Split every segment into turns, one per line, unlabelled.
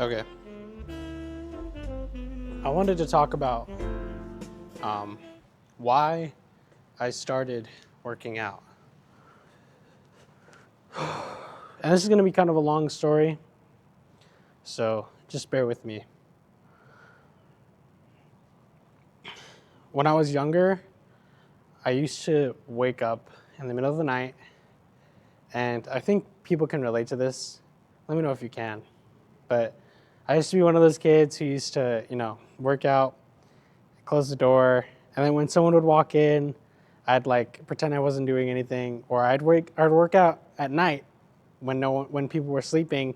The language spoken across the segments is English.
Okay. I wanted to talk about um, why I started working out. And this is going to be kind of a long story, so just bear with me. When I was younger, I used to wake up in the middle of the night, and I think people can relate to this. Let me know if you can. But I used to be one of those kids who used to, work out, close the door, and then when someone would walk in, I'd like pretend I wasn't doing anything, or I'd work out at night when when people were sleeping,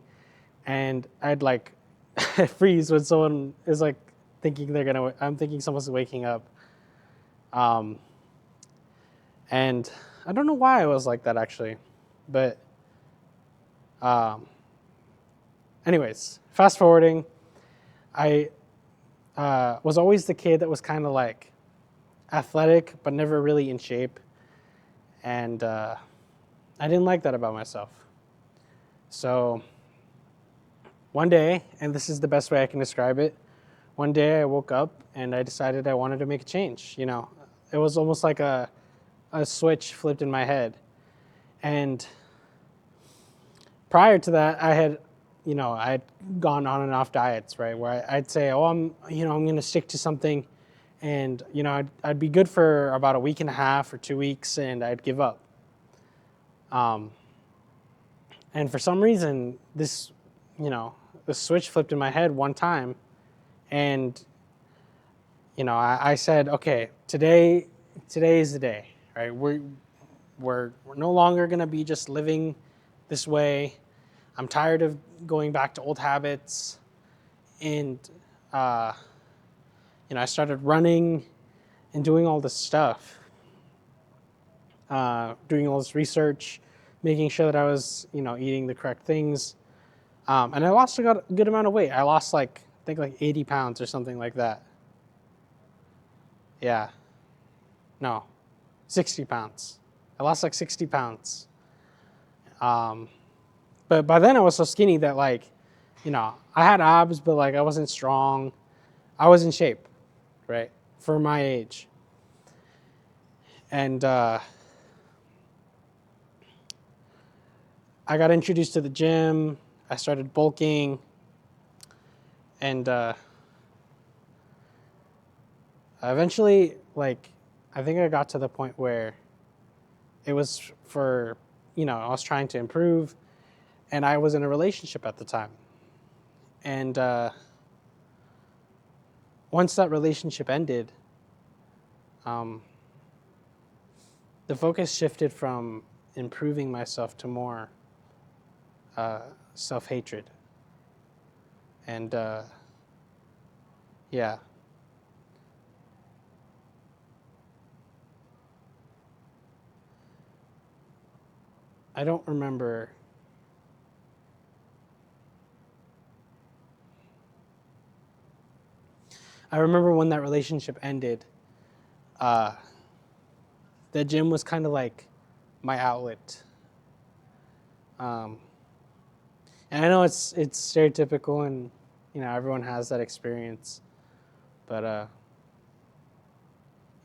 and I'd like freeze when someone is like thinking I'm thinking someone's waking up, um, and I don't know why I was like that actually, but um, anyways, fast forwarding, I was always the kid that was kind of like athletic but never really in shape, and I didn't like that about myself. So one day, and this is the best way I can describe it, one day I woke up and I decided I wanted to make a change. It was almost like a switch flipped in my head. And prior to that, I'd gone on and off diets, right? Where I'd say, oh, I'm going to stick to something, and I'd be good for about a week and a half or 2 weeks, and I'd give up. Um, and for some reason, the switch flipped in my head one time, and I said, okay, today is the day, right? We're no longer gonna be just living this way. I'm tired of going back to old habits, and uh, I started running and doing all this stuff, doing all this research, making sure that I was eating the correct things, and I lost a good amount of weight. I lost I think like 80 pounds or something like that. Yeah, no, 60 pounds. I lost like 60 pounds. Um, but by then I was so skinny that I had abs, but I wasn't strong. I was in shape, right? For my age. And I got introduced to the gym. I started bulking. And eventually, I think I got to the point where it was I was trying to improve, and I was in a relationship at the time. And once that relationship ended, um, the focus shifted from improving myself to more self-hatred. And yeah, I don't remember. I remember when that relationship ended, uh, the gym was kind of like my outlet. Um, and I know it's stereotypical, and everyone has that experience. But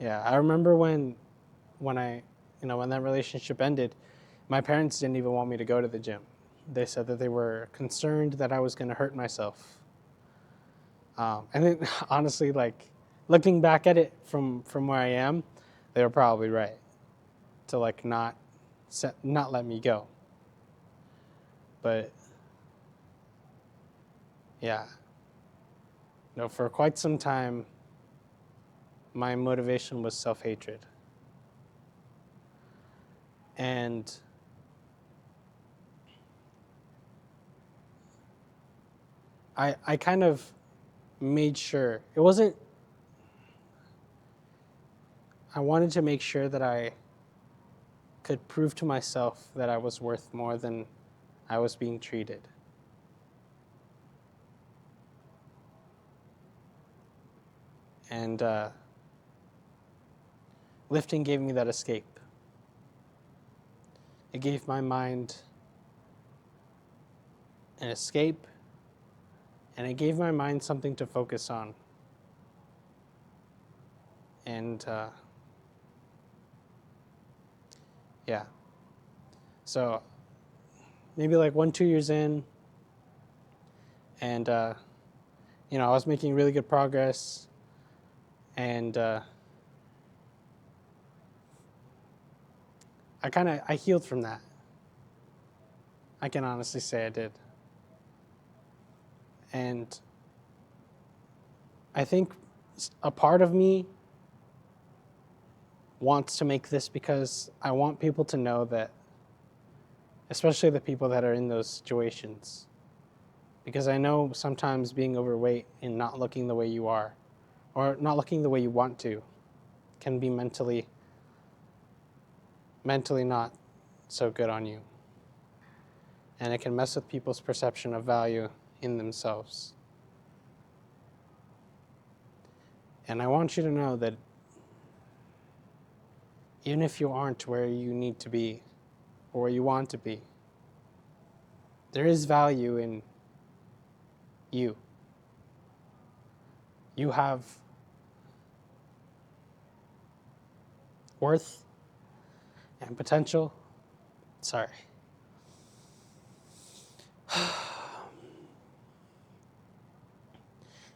yeah, I remember when that relationship ended, my parents didn't even want me to go to the gym. They said that they were concerned that I was going to hurt myself. And then, honestly, looking back at it from where I am, they were probably right to not let me go. But yeah, for quite some time, my motivation was self-hatred, and I kind of made sure it wasn't. I wanted to make sure that I could prove to myself that I was worth more than I was being treated. And lifting gave me that escape. It gave my mind an escape, And it gave my mind something to focus on. And yeah. So maybe like 1-2 years in, and I was making really good progress, and I healed from that. I can honestly say I did. And I think a part of me wants to make this because I want people to know that, especially the people that are in those situations, because I know sometimes being overweight and not looking the way you are, or not looking the way you want to, can be mentally not so good on you. And it can mess with people's perception of value in themselves. And I want you to know that even if you aren't where you need to be or where you want to be, there is value in you. You have worth and potential. Sorry.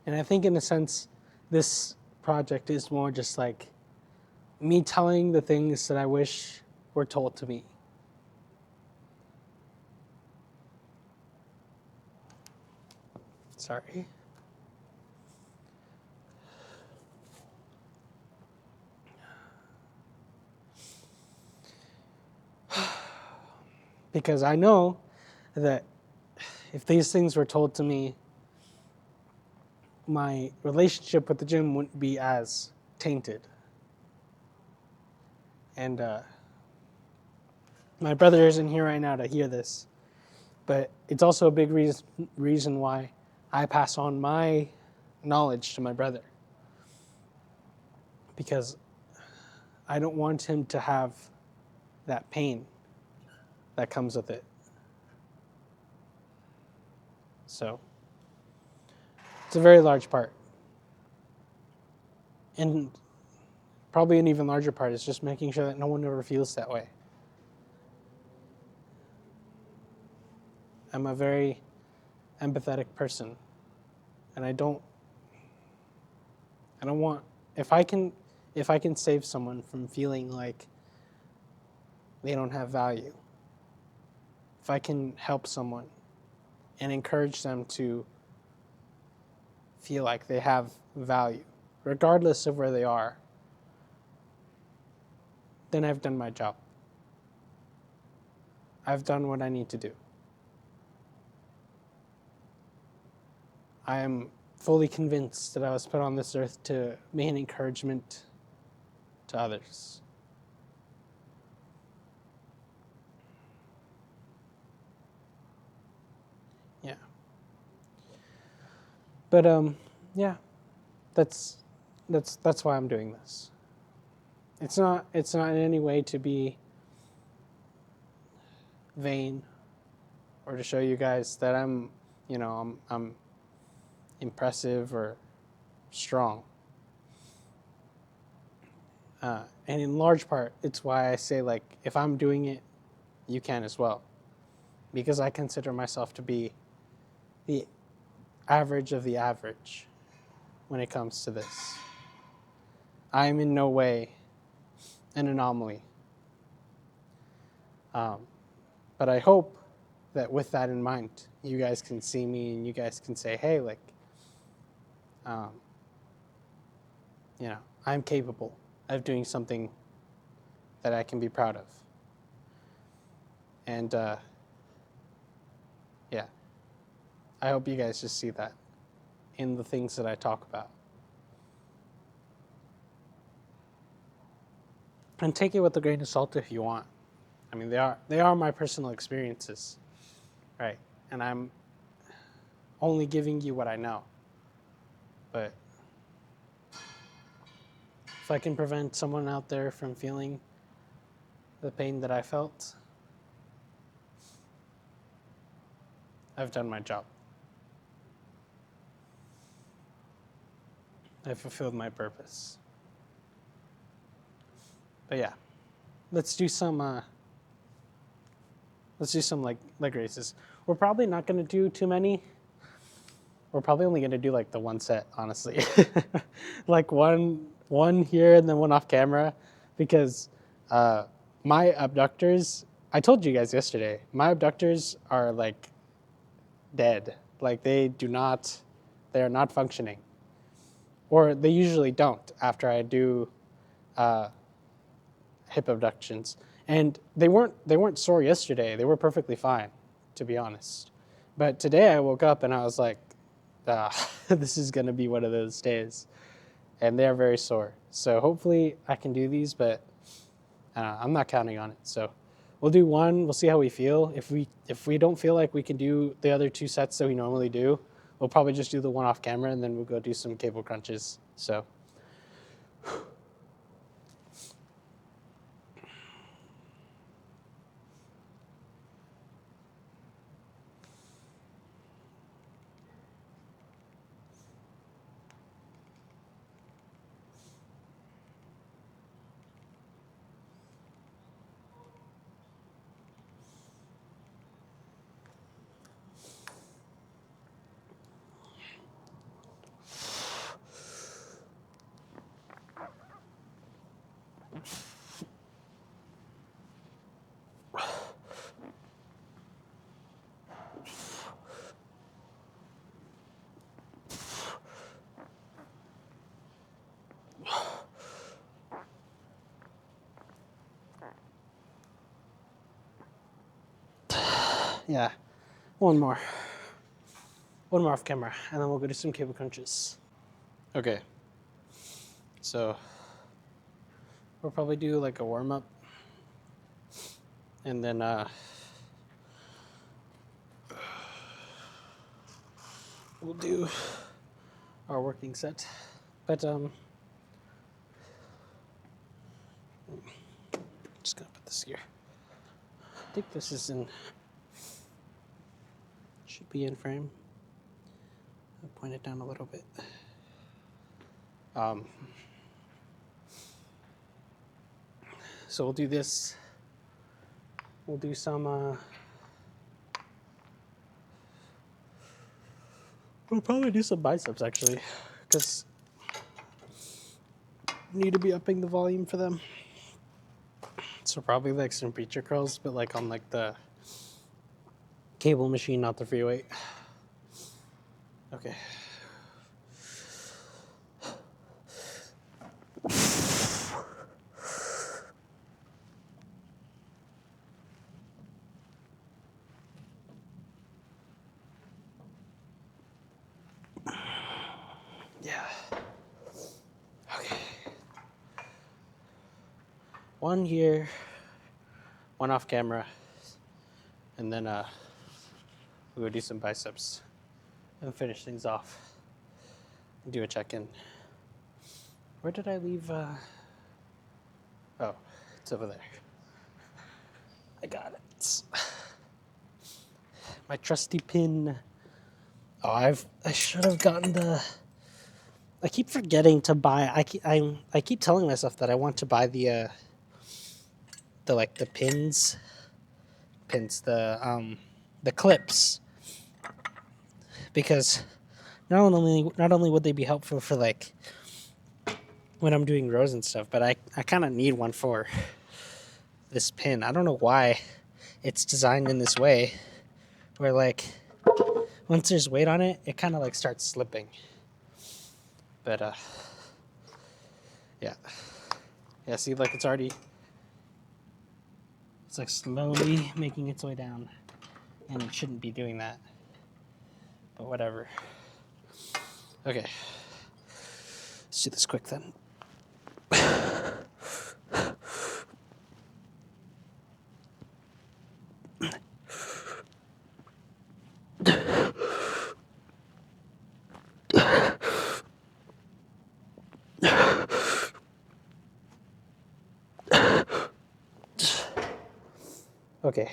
And I think in a sense, this project is more just like me telling the things that I wish were told to me. Sorry. Because I know that if these things were told to me, my relationship with the gym wouldn't be as tainted. And my brother isn't here right now to hear this, but it's also a big reason why I pass on my knowledge to my brother. Because I don't want him to have that pain that comes with it. So it's a very large part. And probably an even larger part is just making sure that no one ever feels that way. I'm a very empathetic person, and I don't want, if I can save someone from feeling like they don't have value, if I can help someone and encourage them to feel like they have value, regardless of where they are, then I've done my job. I've done what I need to do. I am fully convinced that I was put on this earth to be an encouragement to others. Yeah. But yeah, that's why I'm doing this. It's not in any way to be vain or to show you guys that I'm impressive or strong. And in large part, it's why I say, like, if I'm doing it, you can as well. Because I consider myself to be the average of the average when it comes to this. I am in no way an anomaly. But I hope that with that in mind, you guys can see me and you guys can say, hey, like, I'm capable of doing something that I can be proud of. And yeah, I hope you guys just see that in the things that I talk about. And take it with a grain of salt if you want. I mean, they are my personal experiences, right? And I'm only giving you what I know. But if I can prevent someone out there from feeling the pain that I felt, I've done my job. I fulfilled my purpose. But yeah, let's do some leg races. We're probably not going to do too many. We're probably only going to do like the one set, honestly. Like one here and then one off camera, because my abductors, I told you guys yesterday, my abductors are like dead. Like they are not functioning. Or they usually don't after I do hip abductions. And they weren't sore yesterday. They were perfectly fine, to be honest. But today I woke up and I was like, this is going to be one of those days. And they're very sore. So hopefully I can do these, but I'm not counting on it. So we'll do one. We'll see how we feel. If we don't feel like we can do the other two sets that we normally do, we'll probably just do the one off camera and then we'll go do some cable crunches. So yeah, one more off camera, and then we'll go do some cable crunches. Okay, so we'll probably do like a warm up, and then we'll do our working set. But just gonna put this here. I think this is should be in frame. I'll point it down a little bit. So we'll do this. We'll do some. We'll probably do some biceps actually, because need to be upping the volume for them. So probably like some preacher curls, but like on like the cable machine, not the free weight. Okay. Yeah. Okay. One here, one off camera, and then we'll go do some biceps and finish things off. And do a check-in. Where did I leave? Oh, it's over there. I got it. My trusty pin. Oh, I should have gotten the. I keep forgetting to buy. I keep telling myself that I want to buy the pins, the clips, because not only would they be helpful for like when I'm doing rows and stuff, but I kind of need one for this pin. I don't know why it's designed in this way, where like once there's weight on it, it kind of like starts slipping. But yeah, see, like it's like slowly making its way down, and it shouldn't be doing that, but whatever. Okay, let's do this quick then. Okay,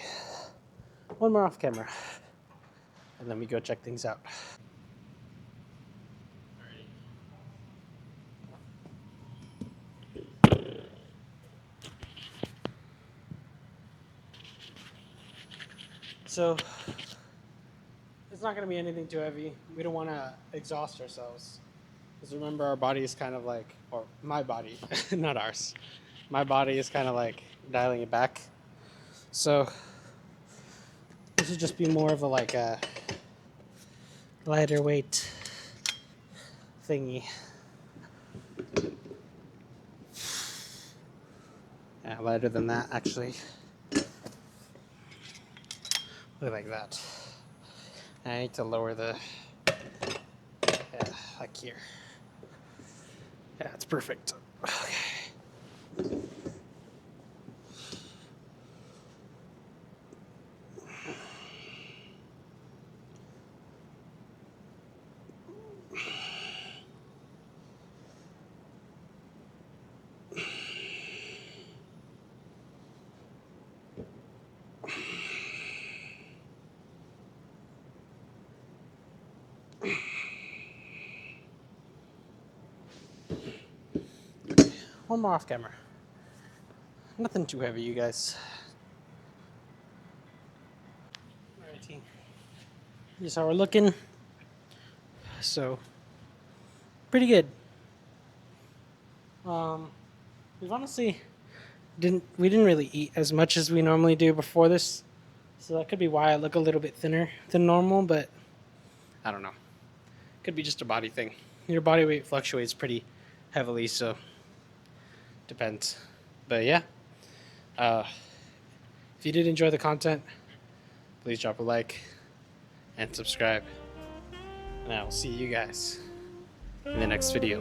one more off camera, and then we go check things out. So it's not going to be anything too heavy. We don't want to exhaust ourselves. Because remember, our body is kind of like, or my body, not ours. My body is kind of like dialing it back. So this would just be more of a like a lighter weight thingy. Yeah, lighter than that actually. Look like that. I need to lower the, yeah, like here. Yeah, it's perfect. Okay. One more off camera. Nothing too heavy, you guys. Alrighty. Here's how we're looking. So, pretty good. We've honestly we didn't really eat as much as we normally do before this, so that could be why I look a little bit thinner than normal. But I don't know. Could be just a body thing. Your body weight fluctuates pretty heavily, so depends. But yeah, if you did enjoy the content, please drop a like and subscribe. And I will see you guys in the next video.